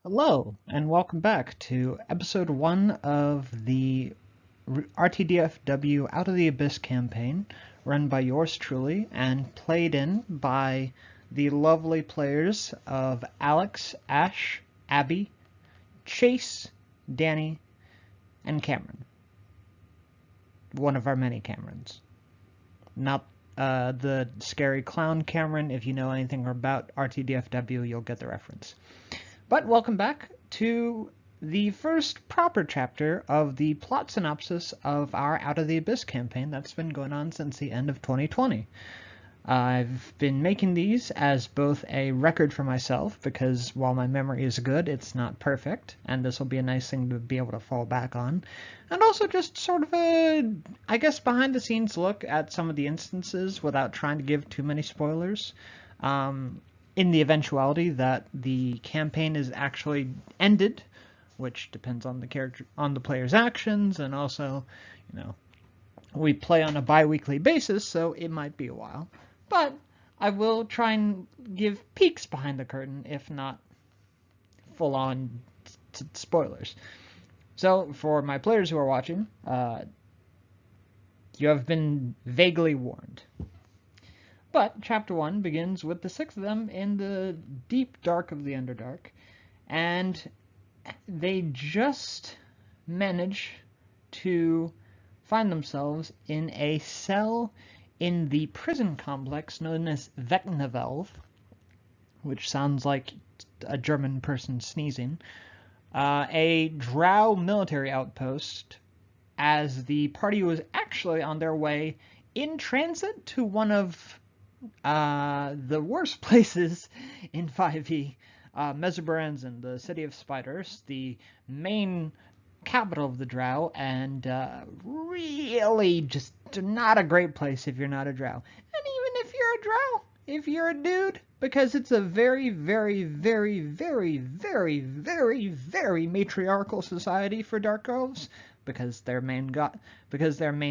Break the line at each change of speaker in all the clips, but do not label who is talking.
Hello, and welcome back to episode 1 of the RTDFW Out of the Abyss campaign, run by yours truly, and played in by the lovely players of Alex, Ashe, Abby, Chase, Danny, and Cameron. One of our many Camerons. Not the scary clown Cameron. If you know anything about RTDFW, you'll get the reference. But welcome back to the first proper chapter of the plot synopsis of our Out of the Abyss campaign that's been going on since the end of 2020. I've been making these as both a record for myself, because while my memory is good, it's not perfect, and this will be a nice thing to be able to fall back on, and also just sort of a, I guess, behind-the-scenes look at some of the instances without trying to give too many spoilers. In the eventuality that the campaign is actually ended, which depends on the character, on the player's actions, and also, we play on a bi-weekly basis, so it might be a while. But I will try and give peeks behind the curtain, if not full-on spoilers. So, for my players who are watching, you have been vaguely warned. But Chapter 1 begins with the 6 of them in the deep dark of the Underdark, and they just manage to find themselves in a cell in the prison complex known as Vecnavelv, which sounds like a German person sneezing, a drow military outpost, as the party was actually on their way in transit to one of the worst places in 5e, Mesubranzan, the City of Spiders, the main capital of the drow, and really just not a great place if you're not a drow. And even if you're a drow, if you're a dude, because it's a very, very, very, very, very, very, very matriarchal society for dark elves, because their main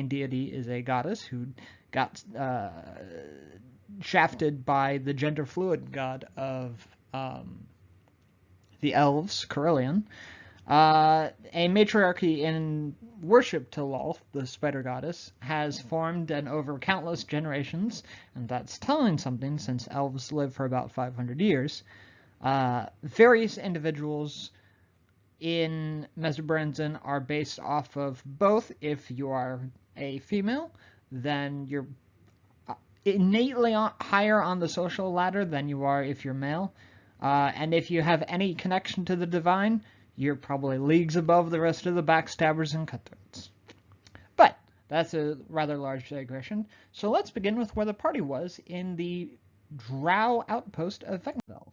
deity is a goddess who got shafted by the gender fluid god of the elves, Criella. A matriarchy in worship to Lolth, the spider goddess, has formed, and over countless generations, and that's telling something since elves live for about 500 years, various individuals in Mesubranzan are based off of both. If you are a female, then you're innately higher on the social ladder than you are if you're male, and if you have any connection to the divine, you're probably leagues above the rest of the backstabbers and cutthroats. But that's a rather large digression, so let's begin with where the party was in the drow outpost of Vecnavelv.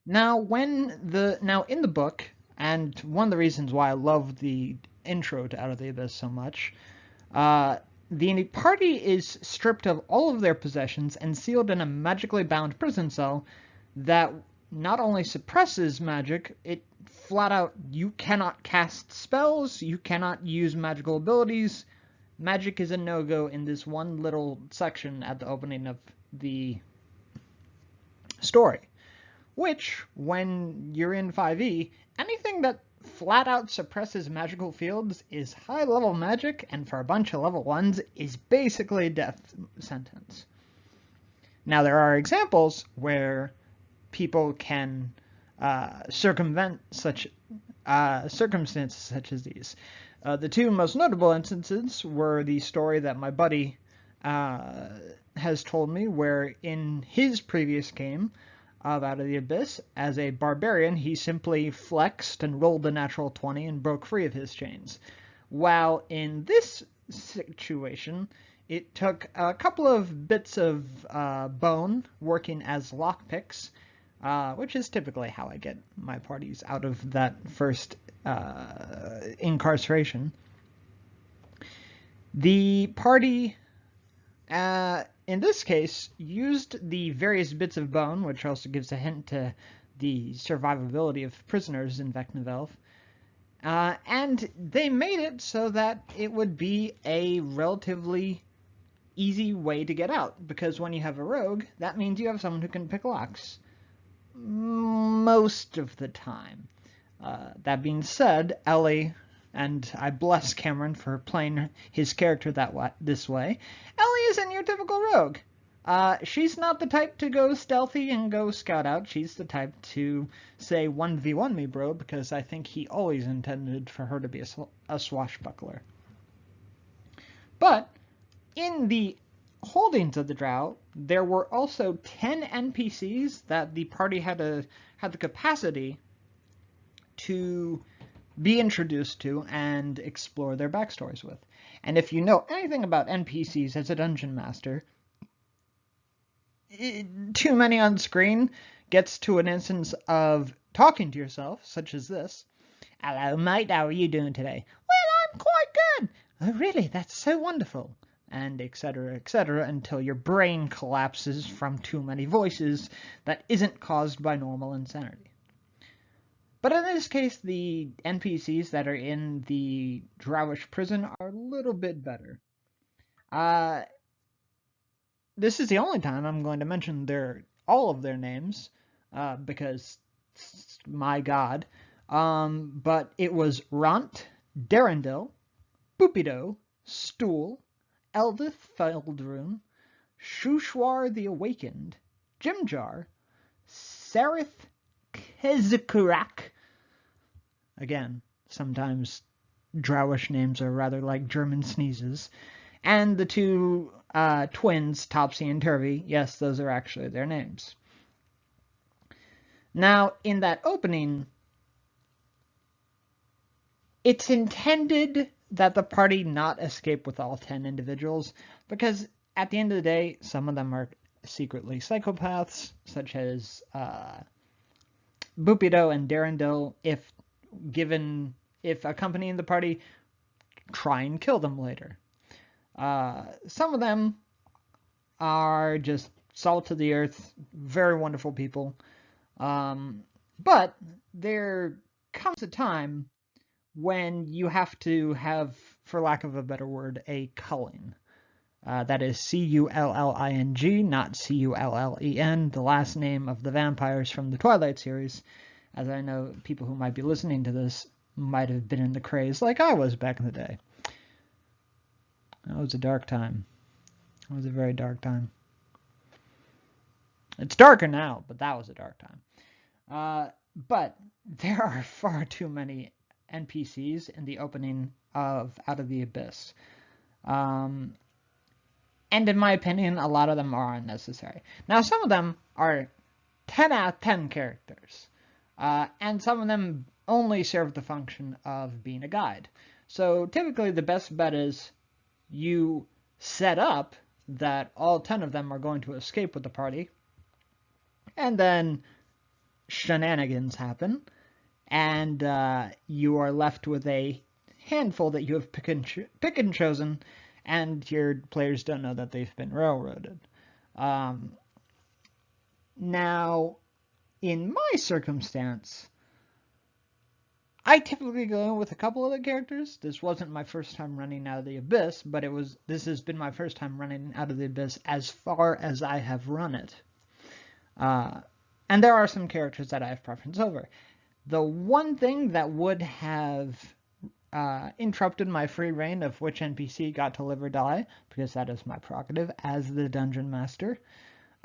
Now, in the book, and one of the reasons why I love the intro to Out of the Abyss so much, the party is stripped of all of their possessions and sealed in a magically bound prison cell that not only suppresses magic, it flat out, you cannot cast spells, you cannot use magical abilities. Magic is a no-go in this one little section at the opening of the story. Which, when you're in 5e, anything that flat out suppresses magical fields is high-level magic, and for a bunch of level 1s is basically a death sentence. Now, there are examples where people can circumvent such circumstances such as these. The two most notable instances were the story that my buddy has told me, where in his previous game of Out of the Abyss, as a barbarian, he simply flexed and rolled a natural 20 and broke free of his chains. While in this situation, it took a couple of bits of bone working as lockpicks, which is typically how I get my parties out of that first incarceration. The party, in this case, used the various bits of bone, which also gives a hint to the survivability of prisoners in Vecnavelv, and they made it so that it would be a relatively easy way to get out, because when you have a rogue, that means you have someone who can pick locks. most of the time. That being said, Ellie, and I bless Cameron for playing his character this way, Ellie isn't your typical rogue. She's not the type to go stealthy and go scout out. She's the type to say 1v1 me, bro, because I think he always intended for her to be a swashbuckler. But in the holdings of the Drow, there were also 10 NPCs that the party had the capacity to be introduced to and explore their backstories with. And if you know anything about NPCs as a dungeon master, too many on screen gets to an instance of talking to yourself, such as this. Hello, mate, how are you doing today? Well, I'm quite good. Oh, really? That's so wonderful. And etc., until your brain collapses from too many voices that isn't caused by normal insanity. But in this case, the NPCs that are in the Drowish prison are a little bit better. This is the only time I'm going to mention all of their names, because, my god. But it was Ront, Darendil, Boopido, Stool, Eldith Feldrune, Shushwar the Awakened, Jimjar, Sereth Kezikurak. Again, sometimes Drowish names are rather like German sneezes. And the two twins, Topsy and Turvy. Yes, those are actually their names. Now, in that opening, it's intended that the party not escape with all 10 individuals, because at the end of the day, some of them are secretly psychopaths, such as Boopido and Darendil, if accompanying the party, try and kill them later. Some of them are just salt of the earth, very wonderful people. But there comes a time when you have to have, for lack of a better word, a culling. That is C-U-L-L-I-N-G, not C-U-L-L-E-N, the last name of the vampires from the Twilight series, as I know people who might be listening to this might have been in the craze like I was back in the day. That was a dark time. It was a very dark time. It's darker now, but that was a dark time. But there are far too many NPCs in the opening of Out of the Abyss. And in my opinion, a lot of them are unnecessary. Now, some of them are 10 out of 10 characters. And some of them only serve the function of being a guide. So typically the best bet is you set up that all 10 of them are going to escape with the party, and then shenanigans happen, and you are left with a handful that you have pick and chosen, and your players don't know that they've been railroaded. Now, in my circumstance, I typically go in with a couple of the characters. This wasn't my first time running Out of the Abyss, but this has been my first time running Out of the Abyss as far as I have run it. And there are some characters that I have preference over. The one thing that would have interrupted my free reign of which NPC got to live or die, because that is my prerogative as the dungeon master,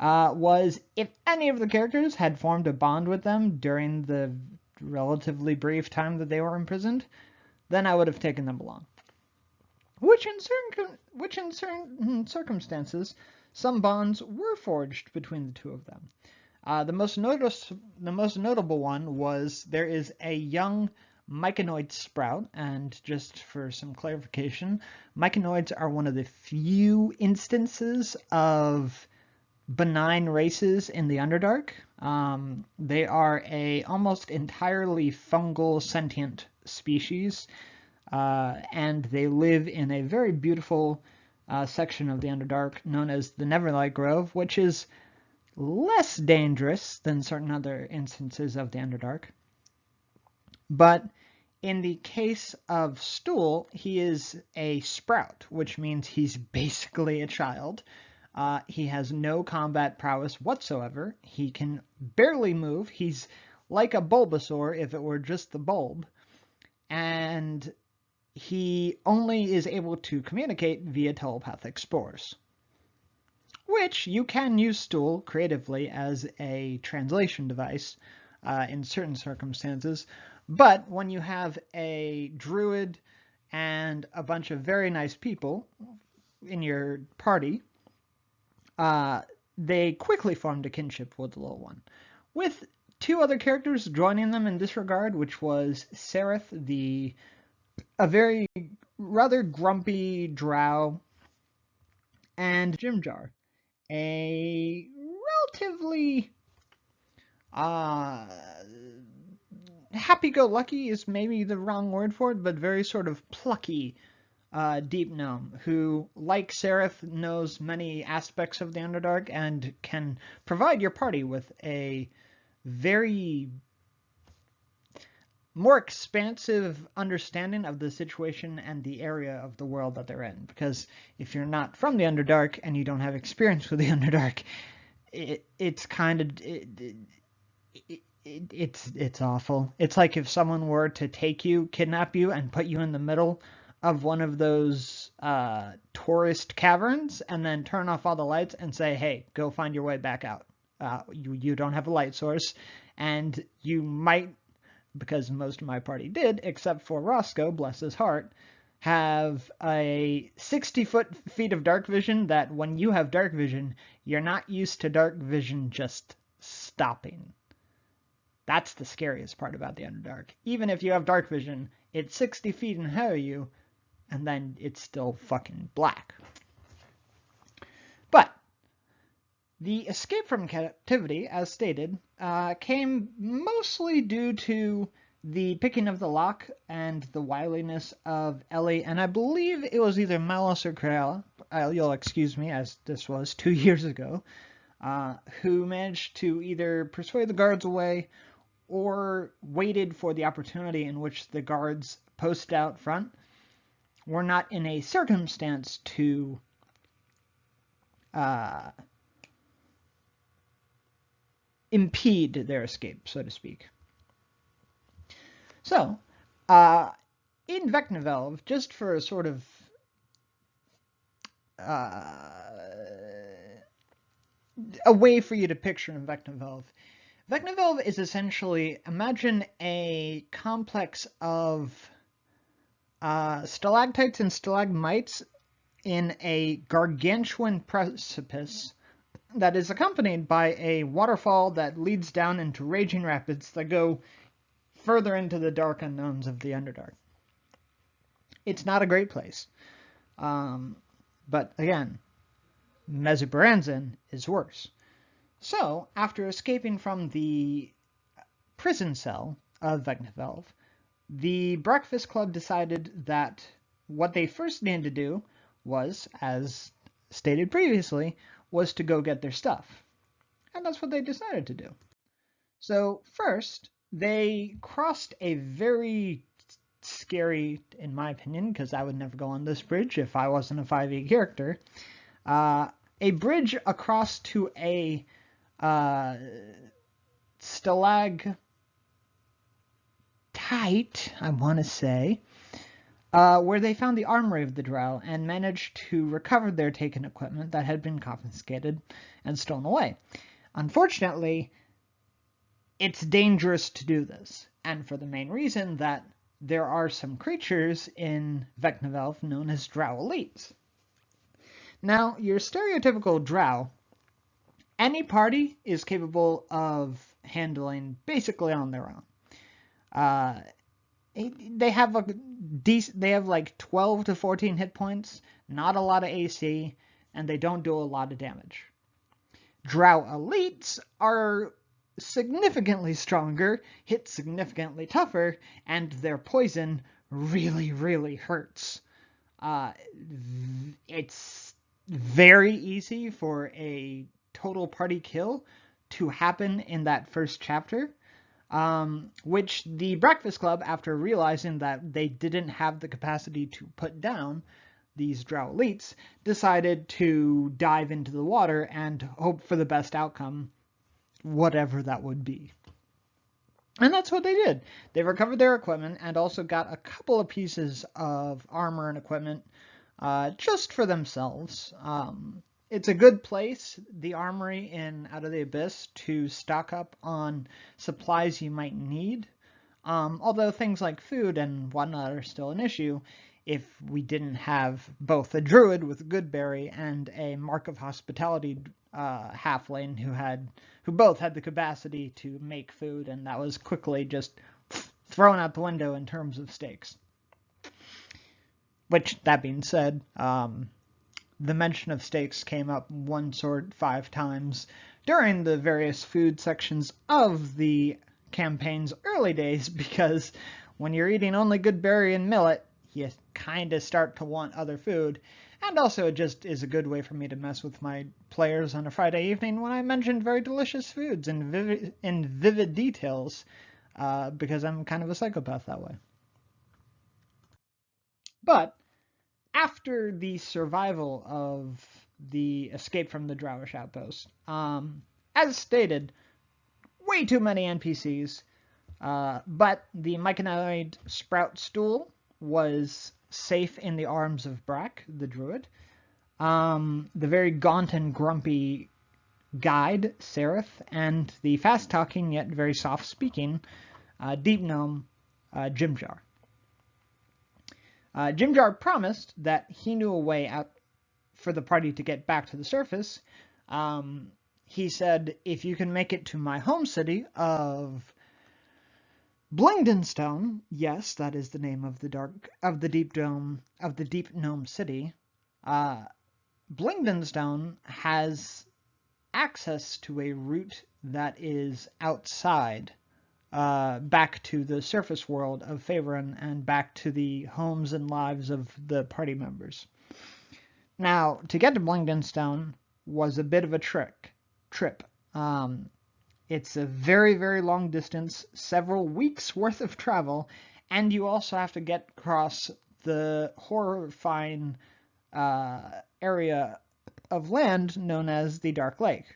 was if any of the characters had formed a bond with them during the relatively brief time that they were imprisoned, then I would have taken them along. Which in certain circumstances, some bonds were forged between the two of them. The most notable one was there is a young myconoid sprout, and just for some clarification, myconoids are one of the few instances of benign races in the Underdark. They are a almost entirely fungal sentient species, and they live in a very beautiful section of the Underdark known as the Neverlight Grove, which is less dangerous than certain other instances of the Underdark. But in the case of Stool, he is a sprout, which means he's basically a child. He has no combat prowess whatsoever. He can barely move. He's like a Bulbasaur if it were just the bulb, and he only is able to communicate via telepathic spores, which you can use Stool creatively as a translation device in certain circumstances. But when you have a druid and a bunch of very nice people in your party, they quickly formed a kinship with the little one, with two other characters joining them in this regard, which was Sereth, a very rather grumpy drow, and Jimjar, a relatively happy-go-lucky is maybe the wrong word for it, but very sort of plucky deep gnome who, like Sereth, knows many aspects of the Underdark and can provide your party with a very more expansive understanding of the situation and the area of the world that they're in. Because if you're not from the Underdark and you don't have experience with the Underdark, it's kind of it's awful. It's like if someone were to kidnap you, and put you in the middle of one of those tourist caverns, and then turn off all the lights and say, "Hey, go find your way back out. You don't have a light source," and you might, because most of my party did, except for Roscoe, bless his heart, have a 60 feet of dark vision that when you have dark vision, you're not used to dark vision just stopping. That's the scariest part about the Underdark. Even if you have dark vision, it's 60 feet ahead of you, and then it's still fucking black. But the escape from captivity, as stated, came mostly due to the picking of the lock and the wiliness of Ellie, and I believe it was either Mallos or Criella, you'll excuse me as this was 2 years ago, who managed to either persuade the guards away or waited for the opportunity in which the guards posted out front were not in a circumstance to impede their escape, so to speak. So, in Vecnavelv, just for a sort of a way for you to picture in Vecnavelv, Vecnavelv is essentially, imagine a complex of stalactites and stalagmites in a gargantuan precipice that is accompanied by a waterfall that leads down into raging rapids that go further into the dark unknowns of the Underdark. It's not a great place. But again, Mezubaranzan is worse. So, after escaping from the prison cell of Vecnavelv, the Breakfast Club decided that what they first needed to do was, as stated previously, was to go get their stuff. And that's what they decided to do. So, first, they crossed a very scary, in my opinion, because I would never go on this bridge if I wasn't a 5e character, a bridge across to a stalactite, I want to say, where they found the armory of the drow and managed to recover their taken equipment that had been confiscated and stolen away. Unfortunately, it's dangerous to do this, and for the main reason that there are some creatures in Vecnavelv known as drow elites. Now, your stereotypical drow, any party is capable of handling basically on their own. They have like 12 to 14 hit points, not a lot of AC, and they don't do a lot of damage. Drow elites are significantly stronger, hit significantly tougher, and their poison really, really hurts. It's very easy for a total party kill to happen in that first chapter, which the Breakfast Club, after realizing that they didn't have the capacity to put down these drow elites, decided to dive into the water and hope for the best outcome, whatever that would be. And that's what they did. They recovered their equipment and also got a couple of pieces of armor and equipment just for themselves. It's a good place, the armory in Out of the Abyss, to stock up on supplies you might need. Although things like food and whatnot are still an issue if we didn't have both a druid with Goodberry and a Mark of Hospitality halfling who both had the capacity to make food, and that was quickly just thrown out the window in terms of stakes. Which, that being said, the mention of steaks came up one sort 5 times during the various food sections of the campaign's early days, because when you're eating only good berry and millet, you kind of start to want other food. And also, it just is a good way for me to mess with my players on a Friday evening when I mentioned very delicious foods in vivid details, because I'm kind of a psychopath that way. But after the survival of the escape from the Drowish outpost, as stated, way too many NPCs, but the Myconide Sprout Stool was safe in the arms of Brack, the Druid. The very gaunt and grumpy guide, Sereth, and the fast-talking yet very soft-speaking Deep Gnome, Jimjar. Jimjar promised that he knew a way out for the party to get back to the surface. He said, if you can make it to my home city of Blingdenstone, yes, that is the name of the Deep Gnome city. Blingdenstone has access to a route that is outside, back to the surface world of Favorun and back to the homes and lives of the party members. Now, to get to Blingdenstone was a bit of a trip. It's a very, very long distance, several weeks worth of travel, and you also have to get across the horrifying area of land known as the Dark Lake.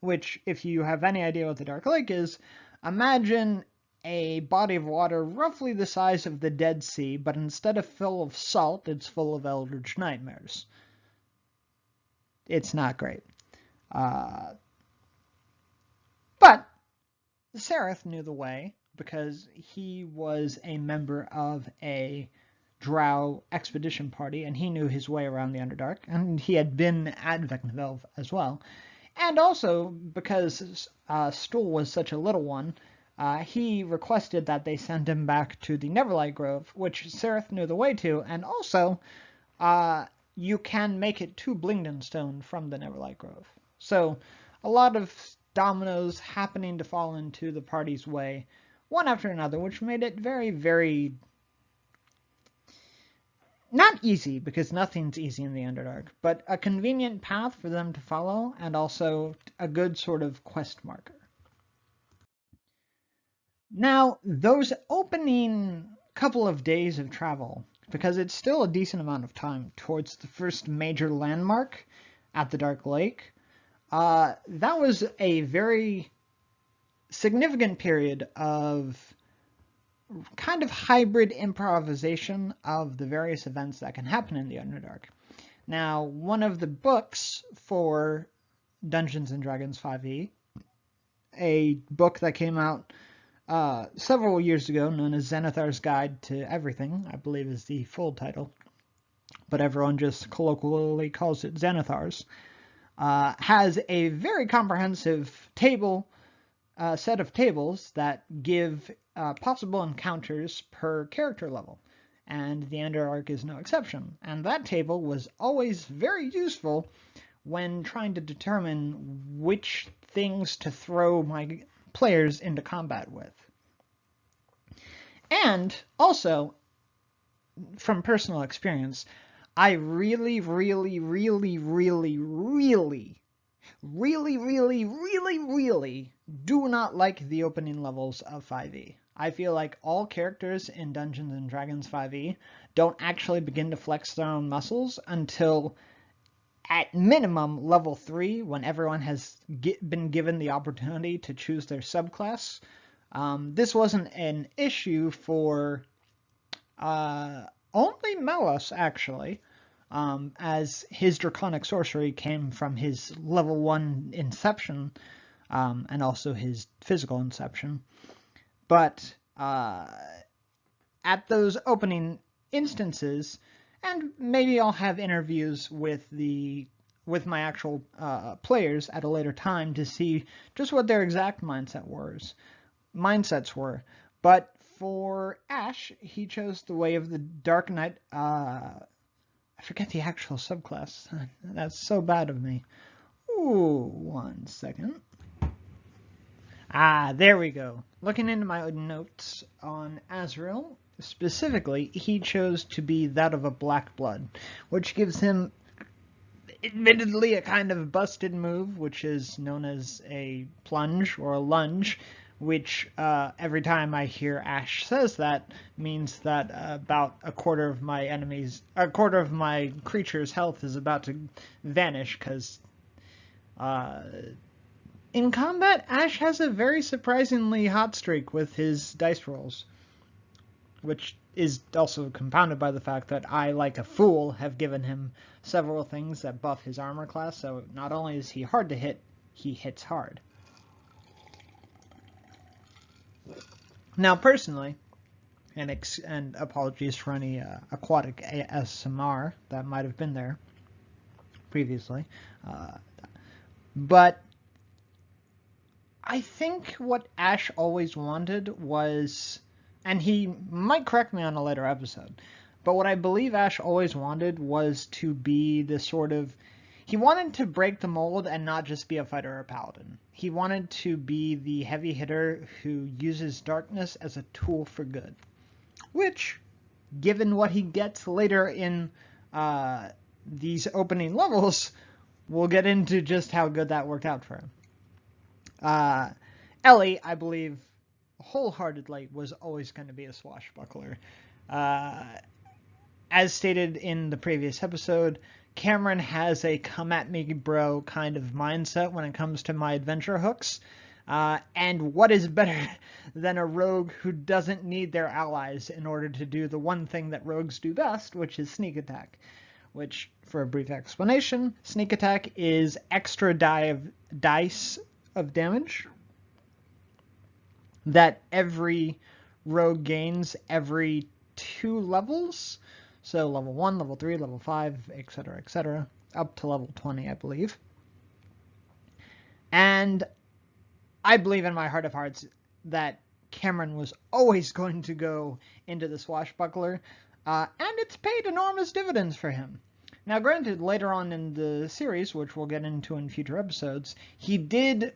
Which, if you have any idea what the Dark Lake is, imagine a body of water roughly the size of the Dead Sea, but instead of full of salt, it's full of eldritch nightmares. It's not great. But Sereth knew the way because he was a member of a Drow expedition party, and he knew his way around the Underdark, and he had been at Vecnavelv as well. And also, because Stool was such a little one, he requested that they send him back to the Neverlight Grove, which Sereth knew the way to, and also, you can make it to Blingdenstone from the Neverlight Grove. So, a lot of dominoes happening to fall into the party's way, one after another, which made it very, very... not easy, because nothing's easy in the Underdark, but a convenient path for them to follow, and also a good sort of quest marker. Now, those opening couple of days of travel, because it's still a decent amount of time towards the first major landmark at the Dark Lake, that was a very significant period of kind of hybrid improvisation of the various events that can happen in the Underdark. Now, one of the books for Dungeons & Dragons 5e, a book that came out several years ago, known as Xanathar's Guide to Everything, I believe is the full title, but everyone just colloquially calls it Xanathar's, has a very comprehensive set of tables that give possible encounters per character level, and the Underdark is no exception. And that table was always very useful when trying to determine which things to throw my players into combat with. And also, from personal experience, I really do not like the opening levels of 5e. I feel like all characters in Dungeons & Dragons 5e don't actually begin to flex their own muscles until, at minimum, level 3, when everyone has been given the opportunity to choose their subclass. This wasn't an issue for only Mallos, actually, as his Draconic sorcery came from his level 1 Inception, and also his physical Inception. But at those opening instances, and maybe I'll have interviews with my actual players at a later time to see just what their exact mindsets were. But for Ashe, he chose the way of the Dark Knight. I forget the actual subclass. That's so bad of me. Ooh, 1 second. There we go. Looking into my notes on Azrael, specifically, he chose to be that of a Blackblood, which gives him, admittedly, a kind of busted move, which is known as a plunge or a lunge, which every time I hear Ashe says that means that about a quarter of my creature's health is about to vanish, because in combat, Ashe has a very surprisingly hot streak with his dice rolls, which is also compounded by the fact that I, like a fool, have given him several things that buff his armor class, so not only is he hard to hit, he hits hard. Now, personally, and apologies for any aquatic ASMR that might have been there previously, but I think what Ashe always wanted was, and he might correct me on a later episode, but what I believe Ashe always wanted was to be the sort of, he wanted to break the mold and not just be a fighter or a paladin. He wanted to be the heavy hitter who uses darkness as a tool for good, which, given what he gets later in these opening levels, we'll get into just how good that worked out for him. Ellie, I believe, wholeheartedly was always going to be a swashbuckler. As stated in the previous episode, Cameron has a come-at-me-bro kind of mindset when it comes to my adventure hooks. And what is better than a rogue who doesn't need their allies in order to do the one thing that rogues do best, which is sneak attack. Which, for a brief explanation, sneak attack is extra dice of damage that every rogue gains every 2 levels. So level 1, level 3, level 5, etc., up to level 20, I believe. And I believe in my heart of hearts that Cameron was always going to go into the swashbuckler, and it's paid enormous dividends for him. Now, granted, later on in the series, which we'll get into in future episodes, he did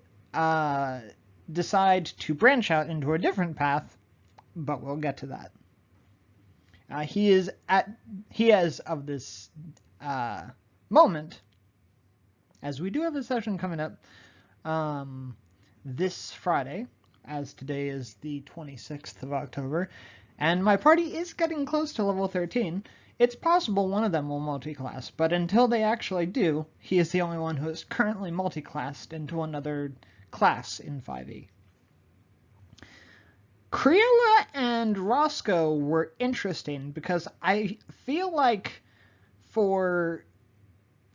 decide to branch out into a different path, but we'll get to that. He is, of this moment, as we do have a session coming up this Friday, as today is the 26th of October, and my party is getting close to level 13. It's possible one of them will multi-class, but until they actually do, he is the only one who is currently multi-classed into another class in 5e. Criella and Roscoe were interesting because I feel like for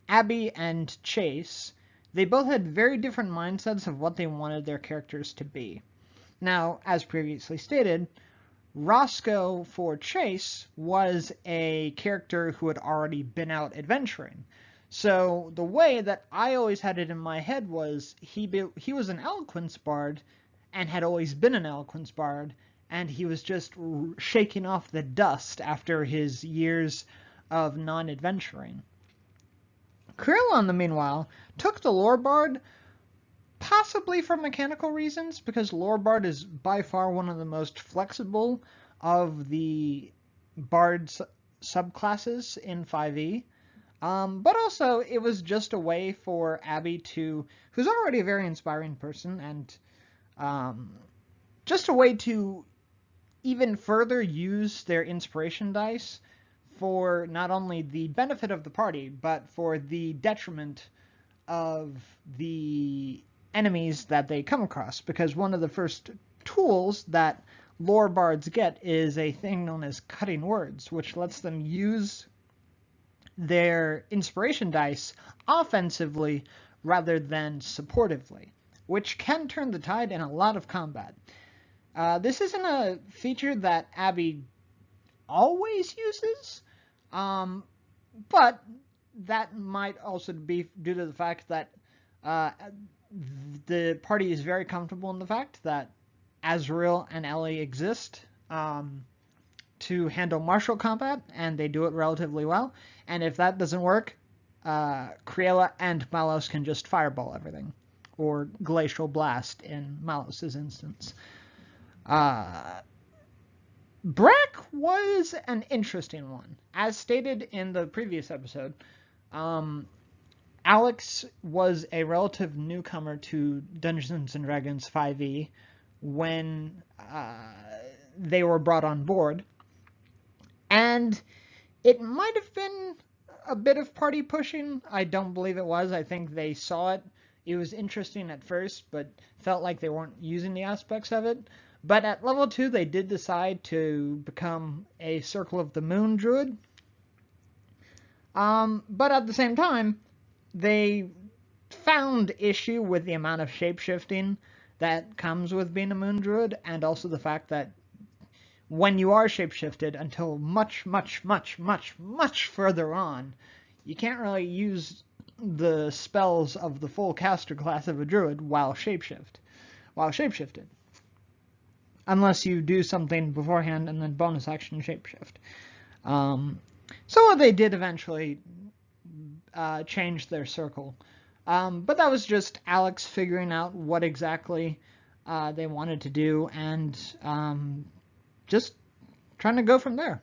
Abby and Chase, they both had very different mindsets of what they wanted their characters to be. Now, as previously stated, Roscoe, for Chase, was a character who had already been out adventuring. So the way that I always had it in my head was he was an Eloquence bard and had always been an Eloquence bard, and he was just shaking off the dust after his years of non-adventuring. Criella, in the meanwhile, took the Lore Bard, possibly for mechanical reasons, because Lore Bard is by far one of the most flexible of the Bard subclasses in 5e. But also, it was just a way for Abby to, who's already a very inspiring person, and just a way to even further use their inspiration dice for not only the benefit of the party, but for the detriment of the enemies that they come across. Because one of the first tools that lore bards get is a thing known as cutting words, which lets them use their inspiration dice offensively rather than supportively, which can turn the tide in a lot of combat. This isn't a feature that Abby always uses, but that might also be due to the fact that the party is very comfortable in the fact that Azrael and Ellie exist to handle martial combat, and they do it relatively well. And if that doesn't work, Criella and Mallos can just fireball everything, or Glacial Blast in Mallos' instance. Brack was an interesting one. As stated in the previous episode, Alex was a relative newcomer to Dungeons & Dragons 5e when they were brought on board. And it might have been a bit of party pushing. I don't believe it was. I think they saw it. It was interesting at first, but felt like they weren't using the aspects of it. But at level 2, they did decide to become a Circle of the Moon Druid. But at the same time, they found issue with the amount of shapeshifting that comes with being a Moon Druid, and also the fact that when you are shapeshifted until much, much, much, much, much further on, you can't really use the spells of the full caster class of a Druid while shapeshifted. Unless you do something beforehand and then bonus action shapeshift. So they did eventually change their circle. But that was just Alex figuring out what exactly they wanted to do and just trying to go from there.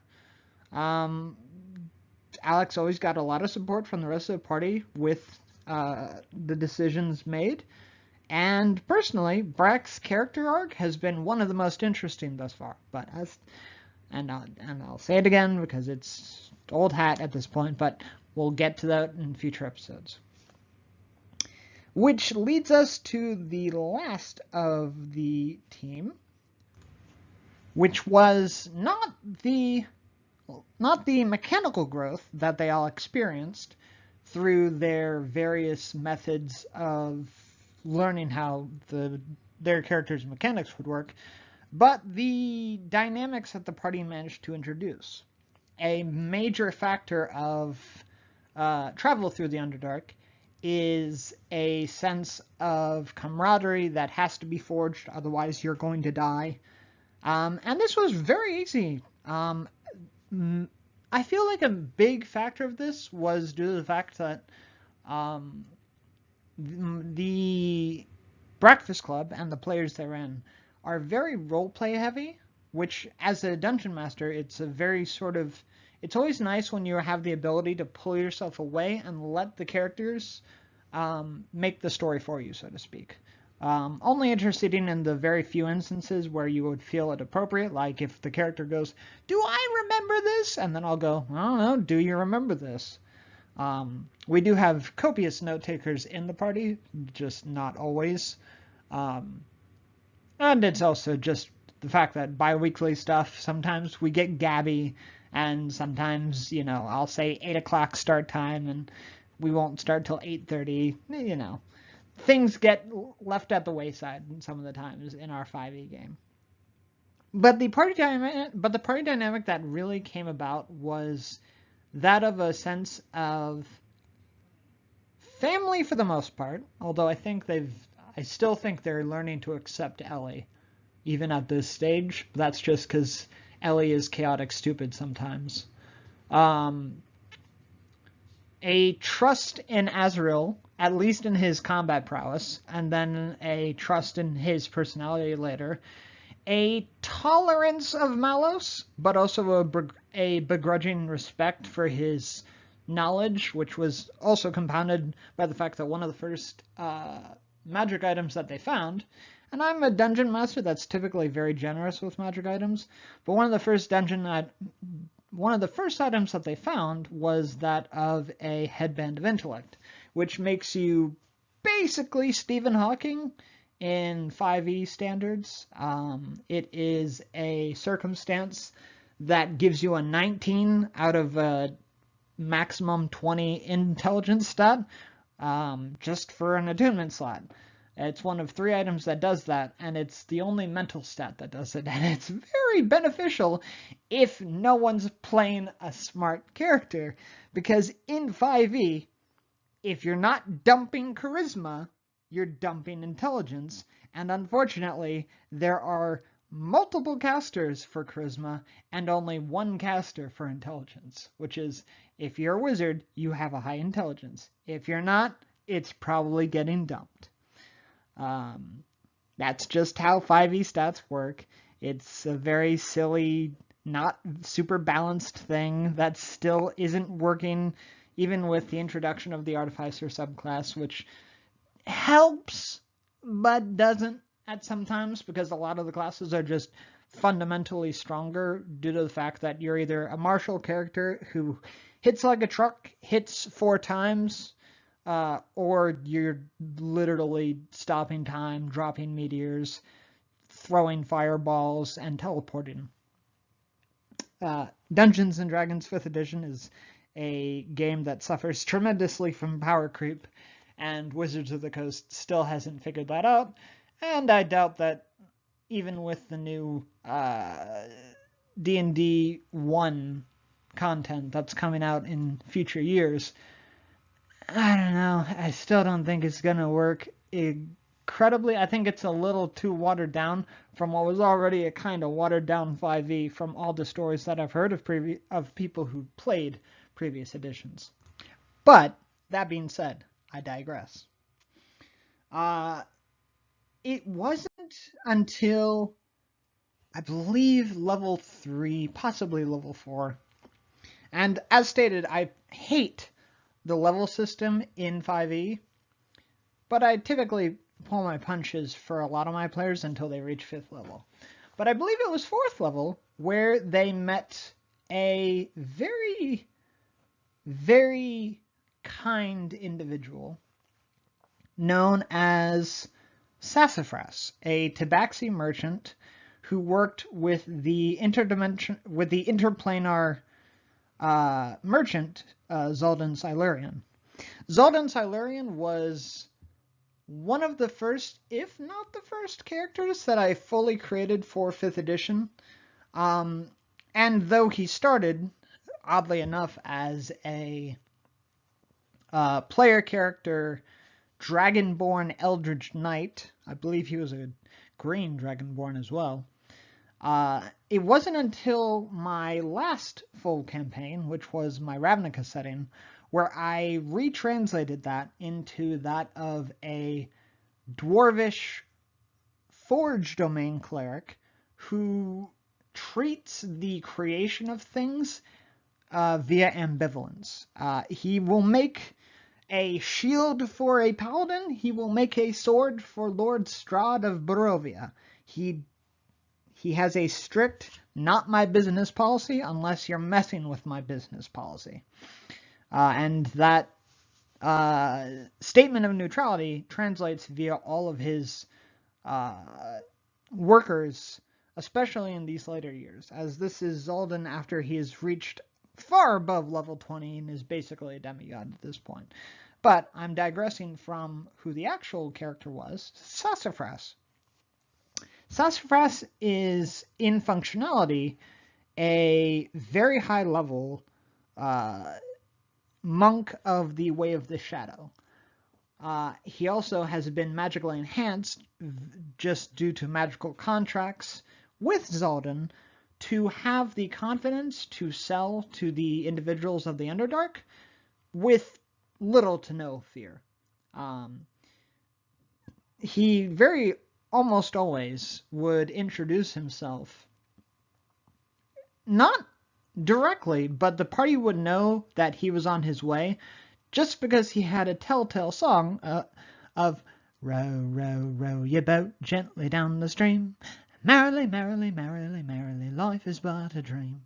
Alex always got a lot of support from the rest of the party with the decisions made. And personally, Brack's character arc has been one of the most interesting thus far. But I'll say it again because it's old hat at this point, but we'll get to that in future episodes. Which leads us to the last of the team, which was not the mechanical growth that they all experienced through their various methods of learning how their characters' mechanics would work, but the dynamics that the party managed to introduce. A major factor of travel through the Underdark is a sense of camaraderie that has to be forged, otherwise you're going to die. And this was very easy. I feel like a big factor of this was due to the fact that the Breakfast Club and the players therein are very roleplay heavy, which as a dungeon master, it's always nice when you have the ability to pull yourself away and let the characters make the story for you, so to speak. Only interceding in the very few instances where you would feel it appropriate, like if the character goes, "Do I remember this?" And then I'll go, "I don't know, do you remember this?" We do have copious note takers in the party, just not always. And it's also just the fact that bi-weekly stuff, sometimes we get gabby, and sometimes, I'll say 8 o'clock start time, and we won't start till 8:30, Things get left at the wayside some of the times in our 5e game. But the party dynamic that really came about was that of a sense of family for the most part, although I still think they're learning to accept Ellie, even at this stage. That's just because Ellie is chaotic stupid sometimes. A trust in Azrael, at least in his combat prowess, and then a trust in his personality later. A tolerance of Mallos, but also a begrudging respect for his knowledge, which was also compounded by the fact that one of the first magic items that they found, and I'm a dungeon master that's typically very generous with magic items, but one of the first items that they found was that of a headband of intellect, which makes you basically Stephen Hawking in 5e standards. It is a circumstance that gives you a 19 out of a maximum 20 intelligence stat, just for an attunement slot. It's one of 3 items that does that, and it's the only mental stat that does it, and it's very beneficial if no one's playing a smart character, because in 5e, if you're not dumping charisma, you're dumping intelligence, and unfortunately, there are multiple casters for charisma and only one caster for intelligence, which is, if you're a wizard, you have a high intelligence. If you're not, it's probably getting dumped. That's just how 5e stats work. It's a very silly, not super balanced thing that still isn't working, even with the introduction of the Artificer subclass, which helps, but doesn't at some times, because a lot of the classes are just fundamentally stronger due to the fact that you're either a martial character who hits like a truck, hits 4 times, or you're literally stopping time, dropping meteors, throwing fireballs, and teleporting. Dungeons & Dragons 5th edition is a game that suffers tremendously from power creep, and Wizards of the Coast still hasn't figured that out, and I doubt that even with the new D&D 1 content that's coming out in future years, I don't know, I still don't think it's going to work incredibly. I think it's a little too watered down from what was already a kind of watered down 5e from all the stories that I've heard of people who played previous editions. But, that being said, I digress. It wasn't until, I believe, level 3, possibly level 4. And as stated, I hate the level system in 5e, but I typically pull my punches for a lot of my players until they reach 5th level. But I believe it was 4th level where they met a very, very kind individual known as Sassafras, a tabaxi merchant who worked with the interplanar merchant Zoldan Silurian. Zoldan Silurian was one of the first, if not the first, characters that I fully created for 5th edition. And though he started, oddly enough, as a player character, Dragonborn Eldritch Knight, I believe he was a green Dragonborn as well, it wasn't until my last full campaign, which was my Ravnica setting, where I retranslated that into that of a dwarvish forge domain cleric who treats the creation of things via ambivalence. He will make a shield for a paladin. He will make a sword for Lord Strahd of Barovia. He has a strict, not my business policy unless you're messing with my business policy. And that statement of neutrality translates via all of his workers, especially in these later years, as this is Zoldan after he has reached far above level 20 and is basically a demigod at this point. But I'm digressing from who the actual character was, Sassafras. Sassafras is, in functionality, a very high level monk of the Way of the Shadow. He also has been magically enhanced, just due to magical contracts with Zoldan, to have the confidence to sell to the individuals of the Underdark with little to no fear. He almost always would introduce himself, not directly, but the party would know that he was on his way just because he had a telltale song of row, row, row your boat gently down the stream. Merrily, merrily, merrily, merrily, life is but a dream.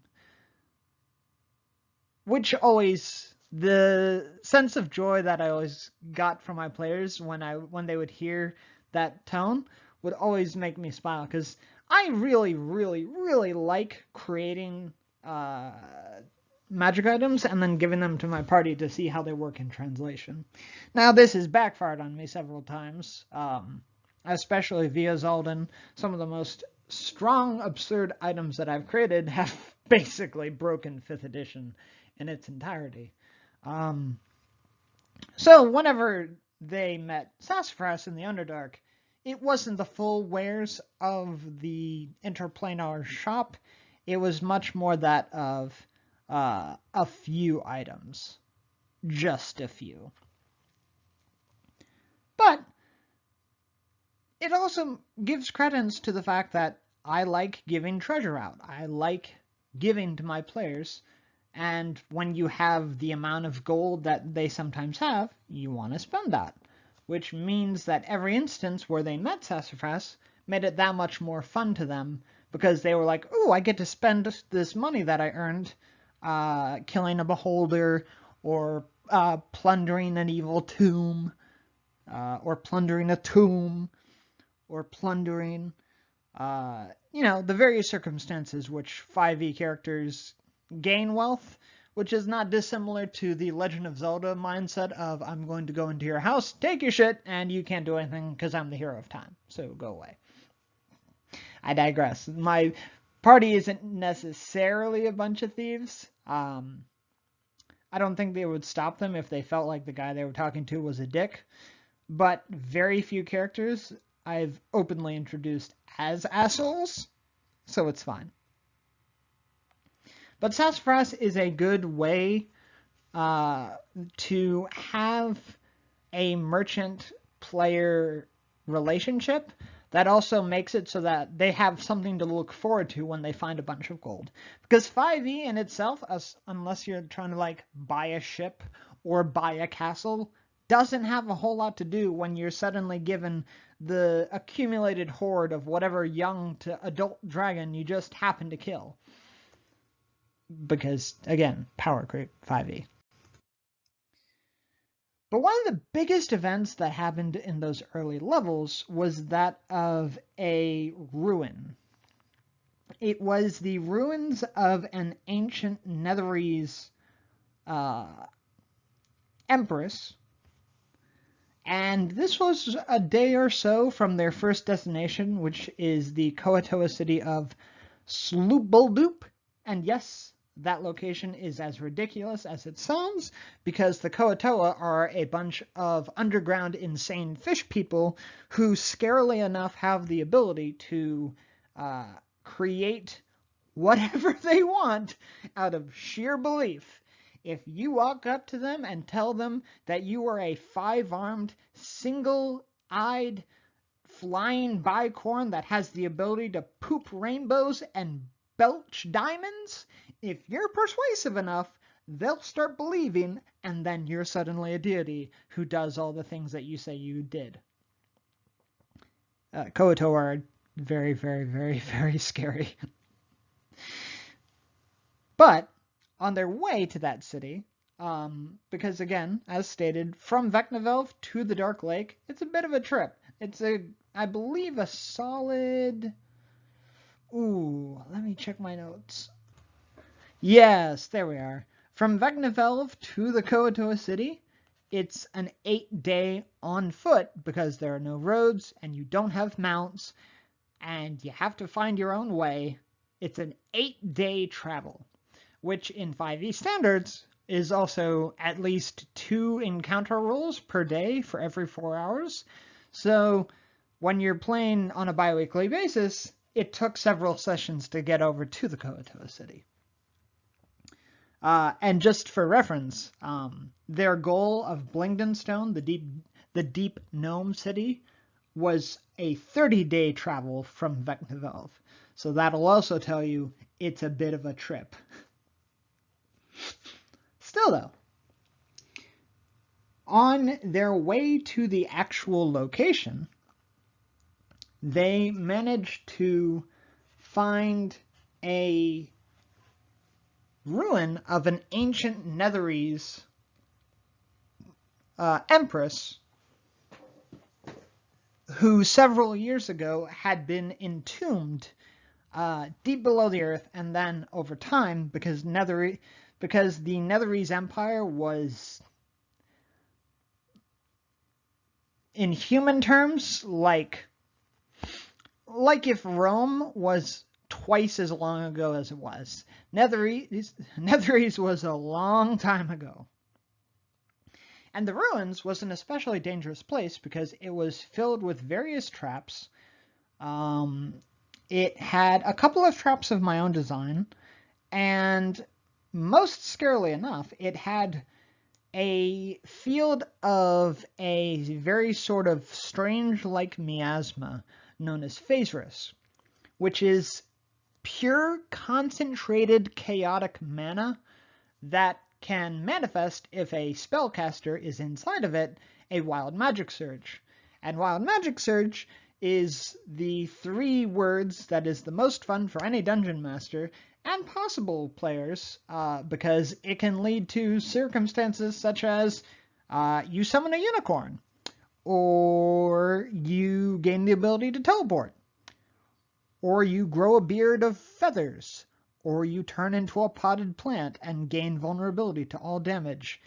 Which always, the sense of joy that I always got from my players when they would hear that tone would always make me smile, because I really, really, really like creating magic items and then giving them to my party to see how they work in translation. Now, this has backfired on me several times, especially via Zolden. Some of the most strong, absurd items that I've created have basically broken 5th edition in its entirety. So whenever they met Sassafras in the Underdark, it wasn't the full wares of the interplanar shop. It was much more that of a few items. Just a few. But it also gives credence to the fact that I like giving treasure out. I like giving to my players. And when you have the amount of gold that they sometimes have, you want to spend that. Which means that every instance where they met Sassafras made it that much more fun to them, because they were like, ooh, I get to spend this money that I earned killing a beholder, or plundering an evil tomb, or plundering a tomb, or plundering, the various circumstances which 5e characters gain wealth, which is not dissimilar to the Legend of Zelda mindset of, I'm going to go into your house, take your shit, and you can't do anything because I'm the hero of time, so go away. I digress. My party isn't necessarily a bunch of thieves. I don't think they would stop them if they felt like the guy they were talking to was a dick, but very few characters I've openly introduced as assholes, so it's fine. But Sassafras is a good way to have a merchant-player relationship that also makes it so that they have something to look forward to when they find a bunch of gold. Because 5e in itself, unless you're trying to buy a ship or buy a castle, doesn't have a whole lot to do when you're suddenly given the accumulated hoard of whatever young to adult dragon you just happen to kill. Because, again, power creep, 5e. But one of the biggest events that happened in those early levels was that of a ruin. It was the ruins of an ancient Netherese empress, and this was a day or so from their first destination, which is the Koatoa city of Sloopbaldoop, and yes, that location is as ridiculous as it sounds, because the Koatoa are a bunch of underground insane fish people who, scarily enough, have the ability to create whatever they want out of sheer belief. If you walk up to them and tell them that you are a 5-armed, single-eyed, flying bicorn that has the ability to poop rainbows and belch diamonds, if you're persuasive enough, they'll start believing, and then you're suddenly a deity who does all the things that you say you did. Koatoa are very, very, very, very scary. But on their way to that city, because again, as stated, from Vecnavelv to the Dark Lake, it's a bit of a trip. It's I believe, a solid... Ooh, let me check my notes. Yes, there we are. From Vecnavelv to the Koatoa city, it's an 8-day on foot, because there are no roads, and you don't have mounts, and you have to find your own way. It's an 8-day travel, which in 5e standards is also at least 2 encounter rolls per day for every 4 hours. So when you're playing on a bi-weekly basis, it took several sessions to get over to the Koatoa city. And just for reference, their goal of Blingdenstone, the deep gnome city, was a 30-day travel from Vecnavelv. So that'll also tell you it's a bit of a trip. Still though, on their way to the actual location, they managed to find a ruin of an ancient who several years ago had been entombed deep below the earth, and then over time, because the Netherese Empire was, in human terms, like if Rome was twice as long ago as it was. Netherese was a long time ago. And the ruins was an especially dangerous place because it was filled with various traps. It had a couple of traps of my own design, and most scarily enough, it had a field of a very sort of strange-like miasma known as Phasris, which is pure, concentrated, chaotic mana that can manifest, if a spellcaster is inside of it, a Wild Magic Surge. And Wild Magic Surge is the 3 words that is the most fun for any Dungeon Master and possible players, because it can lead to circumstances such as you summon a unicorn, or you gain the ability to teleport, or you grow a beard of feathers, or you turn into a potted plant and gain vulnerability to all damage.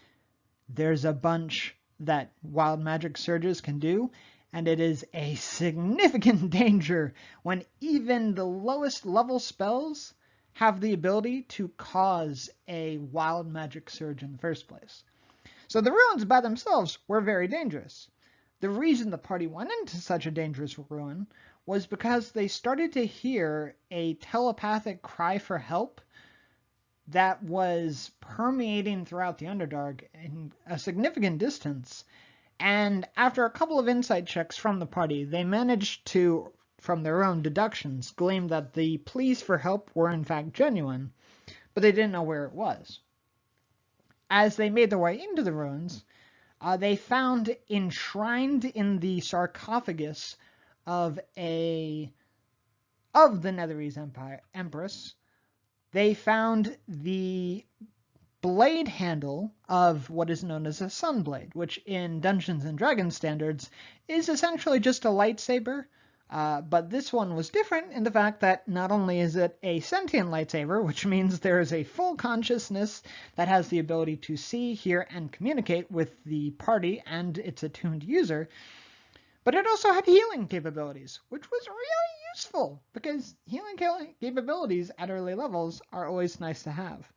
There's a bunch that Wild Magic Surges can do, and it is a significant danger when even the lowest level spells have the ability to cause a Wild Magic Surge in the first place. So the ruins by themselves were very dangerous. The reason the party went into such a dangerous ruin was because they started to hear a telepathic cry for help that was permeating throughout the Underdark in a significant distance. And after a couple of insight checks from the party, they managed to, from their own deductions, glean that the pleas for help were in fact genuine, but they didn't know where it was. As they made their way into the ruins, they found enshrined in the sarcophagus of the Netherese Empress, they found the blade handle of what is known as a Sunblade, which in Dungeons & Dragons standards is essentially just a lightsaber, but this one was different in the fact that not only is it a sentient lightsaber, which means there is a full consciousness that has the ability to see, hear, and communicate with the party and its attuned user, but it also had healing capabilities, which was really useful, because healing capabilities at early levels are always nice to have,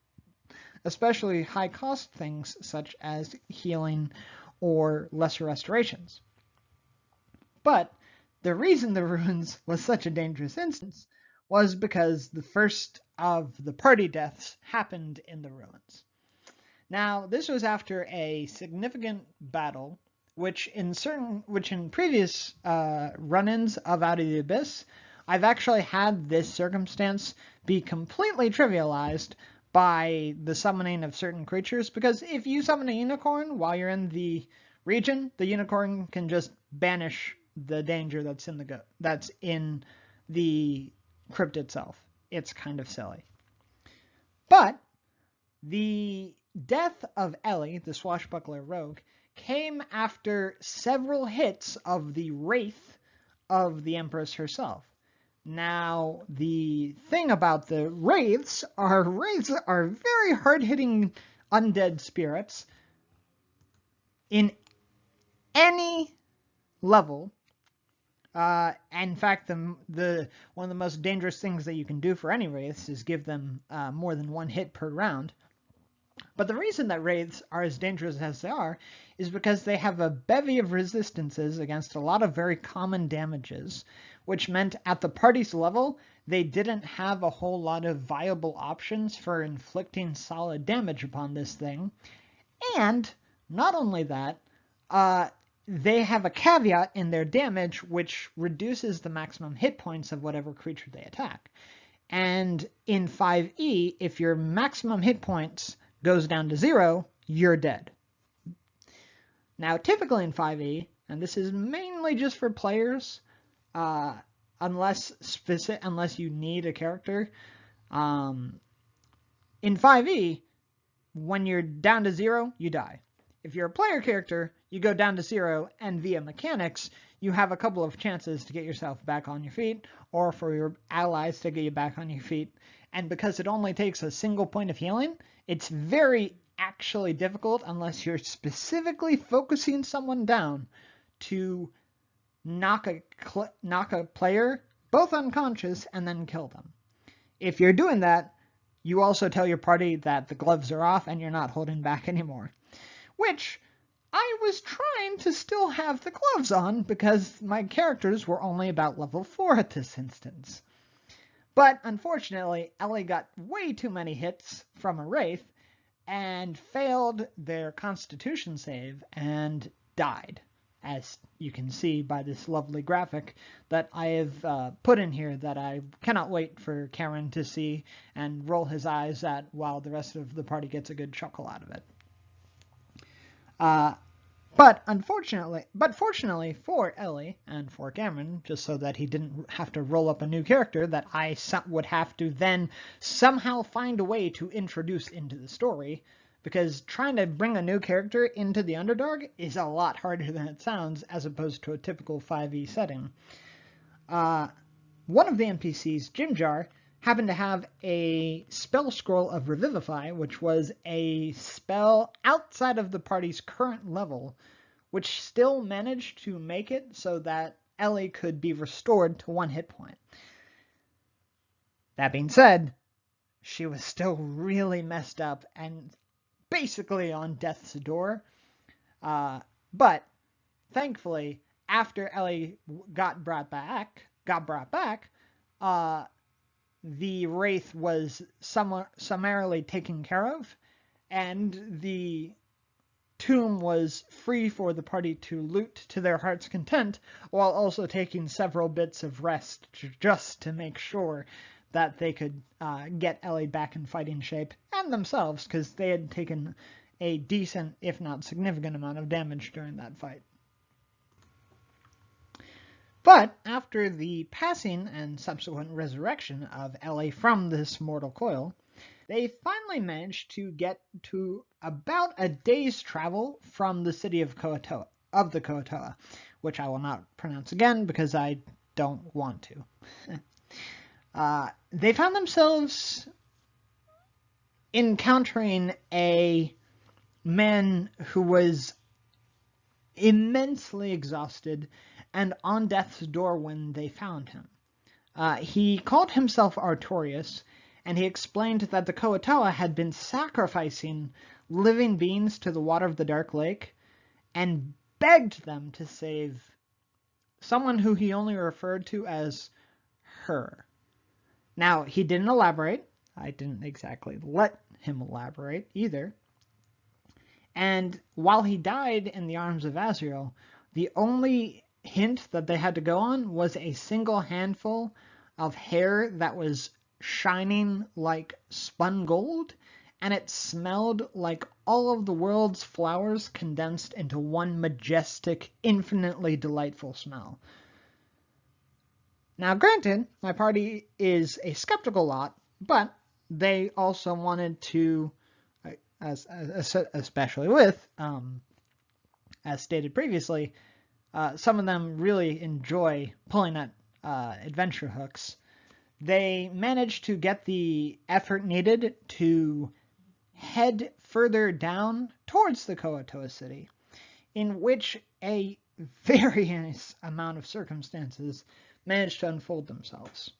especially high-cost things such as healing or lesser restorations. But the reason the ruins was such a dangerous instance was because the first of the party deaths happened in the ruins. Now, this was after a significant battle, which in previous run-ins of Out of the Abyss, I've actually had this circumstance be completely trivialized by the summoning of certain creatures, because if you summon a unicorn while you're in the region, the unicorn can just banish the danger that's in the crypt itself. It's kind of silly. But the death of Ellie, the Swashbuckler rogue, came after several hits of the wraith of the Empress herself. Now, the thing about the wraiths are very hard-hitting undead spirits in any level. In fact, one of the most dangerous things that you can do for any wraiths is give them more than one hit per round. But the reason that wraiths are as dangerous as they are is because they have a bevy of resistances against a lot of very common damages, which meant at the party's level, they didn't have a whole lot of viable options for inflicting solid damage upon this thing. And not only that, they have a caveat in their damage which reduces the maximum hit points of whatever creature they attack. And in 5e, if your maximum hit points goes down to 0, you're dead. Now, typically in 5e, and this is mainly just for players, unless you need a character, in 5e, when you're down to 0, you die. If you're a player character, you go down to 0, and via mechanics, you have a couple of chances to get yourself back on your feet, or for your allies to get you back on your feet. And because it only takes a single point of healing, it's very actually difficult, unless you're specifically focusing someone down, to knock a player both unconscious and then kill them. If you're doing that, you also tell your party that the gloves are off and you're not holding back anymore. Which, I was trying to still have the gloves on because my characters were only about level 4 at this instance. But unfortunately, Ellie got way too many hits from a Wraith and failed their Constitution save and died, as you can see by this lovely graphic that I have put in here that I cannot wait for Karen to see and roll his eyes at while the rest of the party gets a good chuckle out of it. Fortunately for Ellie and for Cameron, just so that he didn't have to roll up a new character that I would have to then somehow find a way to introduce into the story, because trying to bring a new character into the Underdark is a lot harder than it sounds, as opposed to a typical 5e setting. One of the NPCs, Jimjar, happened to have a spell scroll of Revivify, which was a spell outside of the party's current level, which still managed to make it so that Ellie could be restored to 1 hit point. That being said, she was still really messed up and basically on death's door. But thankfully, after Ellie got brought back, the Wraith was summarily taken care of, and the tomb was free for the party to loot to their heart's content, while also taking several bits of rest just to make sure that they could get Ellie back in fighting shape, and themselves, because they had taken a decent, if not significant, amount of damage during that fight. But after the passing and subsequent resurrection of Ellie from this mortal coil, they finally managed to get to about a day's travel from the city of the Koatoa, which I will not pronounce again because I don't want to. They found themselves encountering a man who was immensely exhausted and on death's door when they found him. He called himself Artorius, and he explained that the Koatoa had been sacrificing living beings to the water of the Dark Lake and begged them to save someone who he only referred to as her. Now, he didn't elaborate. I didn't exactly let him elaborate either. And while he died in the arms of Azrael, the only hint that they had to go on was a single handful of hair that was shining like spun gold, and it smelled like all of the world's flowers condensed into one majestic, infinitely delightful smell. Now, granted, my party is a skeptical lot, but they also wanted to, especially with, as stated previously, some of them really enjoy pulling at adventure hooks. They managed to get the effort needed to head further down towards the Koatoa city, in which a various amount of circumstances managed to unfold themselves.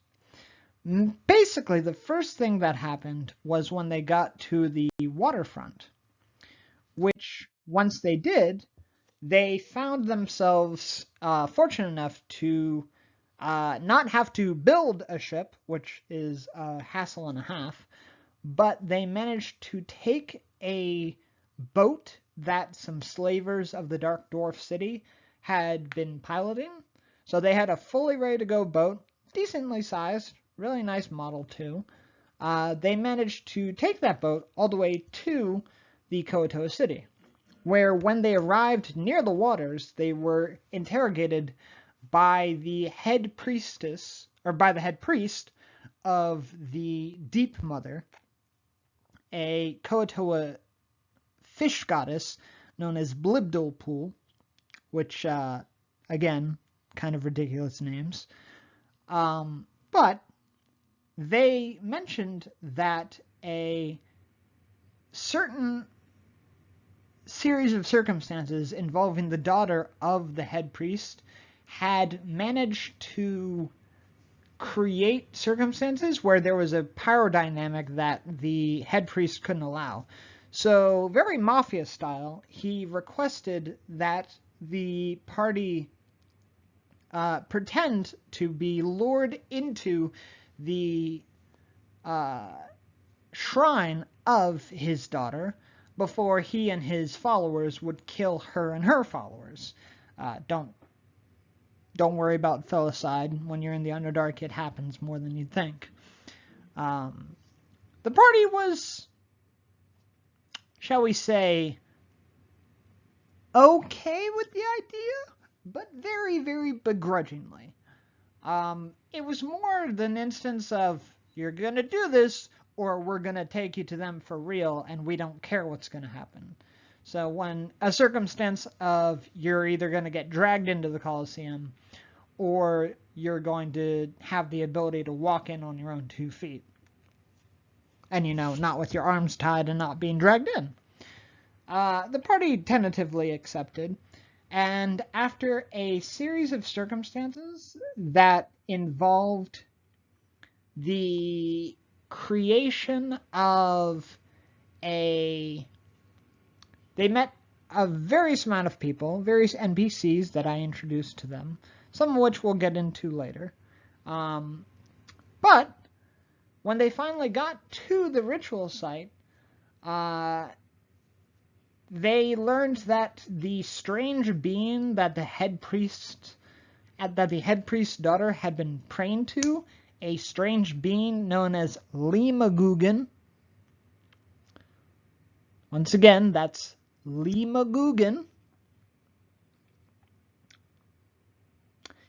Basically, the first thing that happened was when they got to the waterfront, which, once they did, they found themselves fortunate enough to not have to build a ship, which is a hassle and a half, but they managed to take a boat that some slavers of the Dark Dwarf City had been piloting. So they had a fully ready-to-go boat, decently sized, really nice model too. They managed to take that boat all the way to the Koatoa city, where when they arrived near the waters, they were interrogated by the head priestess, or by the head priest of the Deep Mother, a Koatoa fish goddess known as Blibdolpool, which, again, kind of ridiculous names. But they mentioned that a certain series of circumstances involving the daughter of the head priest had managed to create circumstances where there was a power dynamic that the head priest couldn't allow. So, very mafia style, he requested that the party pretend to be lured into the shrine of his daughter before he and his followers would kill her and her followers. Don't worry about filicide. When you're in the Underdark, it happens more than you'd think. The party was, shall we say, okay with the idea, but very, very begrudgingly. It was more than an instance of, you're going to do this, or we're going to take you to them for real, and we don't care what's going to happen. So when a circumstance of you're either going to get dragged into the Colosseum, or you're going to have the ability to walk in on your own 2 feet. And, not with your arms tied and not being dragged in. The party tentatively accepted, and after a series of circumstances that involved the creation of they met a various amount of people, various NPCs that I introduced to them, some of which we'll get into later. But when they finally got to the ritual site, they learned that the strange being that the head priest's daughter had been praying to, a strange being known as Limagoogan. Once again, that's Limagoogan.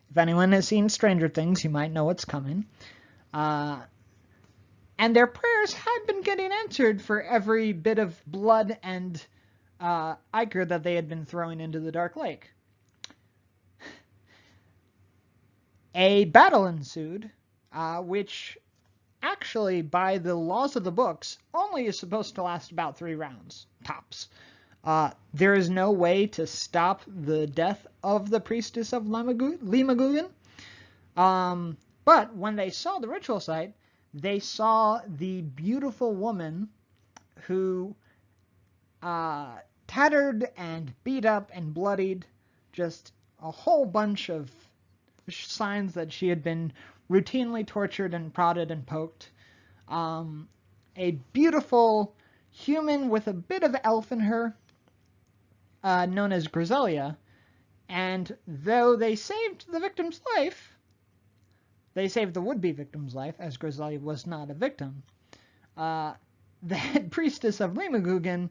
If anyone has seen Stranger Things, you might know what's coming. And their prayers had been getting answered for every bit of blood and ichor that they had been throwing into the Dark Lake. A battle ensued, which actually, by the laws of the books, only is supposed to last about 3 rounds, tops. There is no way to stop the death of the priestess of Limagoogan. But when they saw the ritual site, they saw the beautiful woman who, tattered and beat up and bloodied, just a whole bunch of signs that she had been routinely tortured and prodded and poked. A beautiful human with a bit of elf in her, known as Griselia, and though they saved the victim's life, they saved the would-be victim's life, as Griselia was not a victim, the head priestess of Limagoogan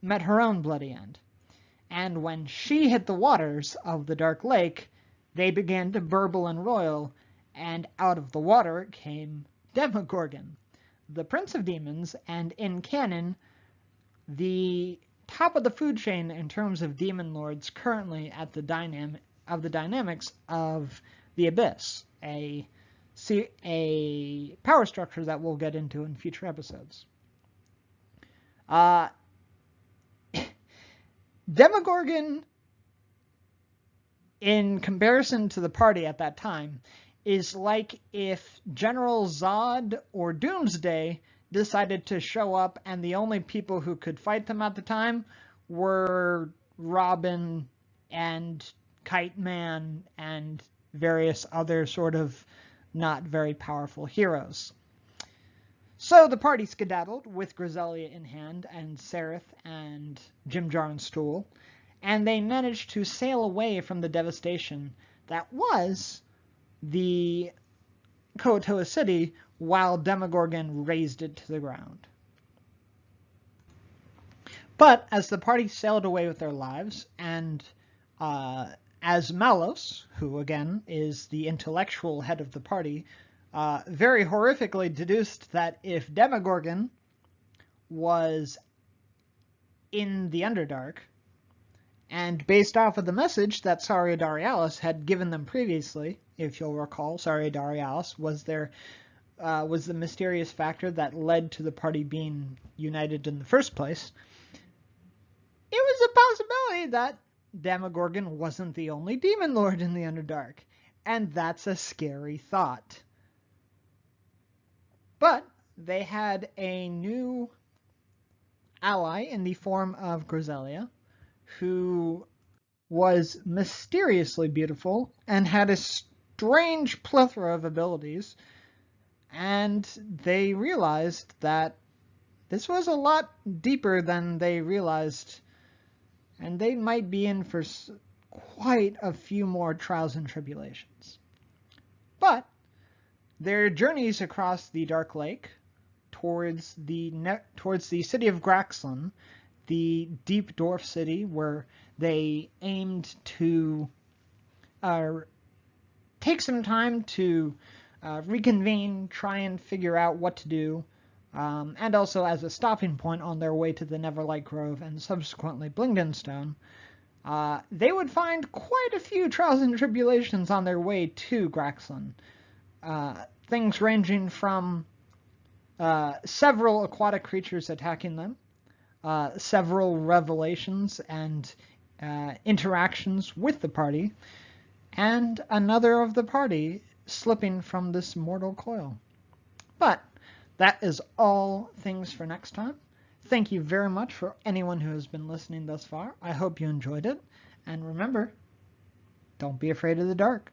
met her own bloody end. And when she hit the waters of the Dark Lake, they began to burble and roil, and out of the water came Demogorgon, the Prince of Demons, and in canon, the top of the food chain in terms of demon lords currently at the dynamics of the Abyss, a power structure that we'll get into in future episodes. Demogorgon, in comparison to the party at that time, is like if General Zod or Doomsday decided to show up and the only people who could fight them at the time were Robin and Kite Man and various other sort of not very powerful heroes. So the party skedaddled with Griselia in hand and Sereth and Jim Jarmanstool, and they managed to sail away from the devastation that was the Koatoa city while Demogorgon razed it to the ground. But as the party sailed away with their lives, and as Mallos, who again is the intellectual head of the party, very horrifically deduced that if Demogorgon was in the Underdark, And based off of the message that Saria Darialis had given them previously, if you'll recall, Saria Darialis was the mysterious factor that led to the party being united in the first place. It was a possibility that Demogorgon wasn't the only demon lord in the Underdark, and that's a scary thought. But they had a new ally in the form of Griselia, who was mysteriously beautiful and had a strange plethora of abilities, and they realized that this was a lot deeper than they realized, and they might be in for quite a few more trials and tribulations. But their journeys across the Dark Lake towards the city of Graxlin, the deep dwarf city where they aimed to take some time to reconvene, try and figure out what to do, and also as a stopping point on their way to the Neverlight Grove and subsequently Blingdenstone, they would find quite a few trials and tribulations on their way to Graxlin. Things ranging from several aquatic creatures attacking them, several revelations and interactions with the party, and another of the party slipping from this mortal coil. But that is all things for next time. Thank you very much for anyone who has been listening thus far. I hope you enjoyed it. And remember, don't be afraid of the dark.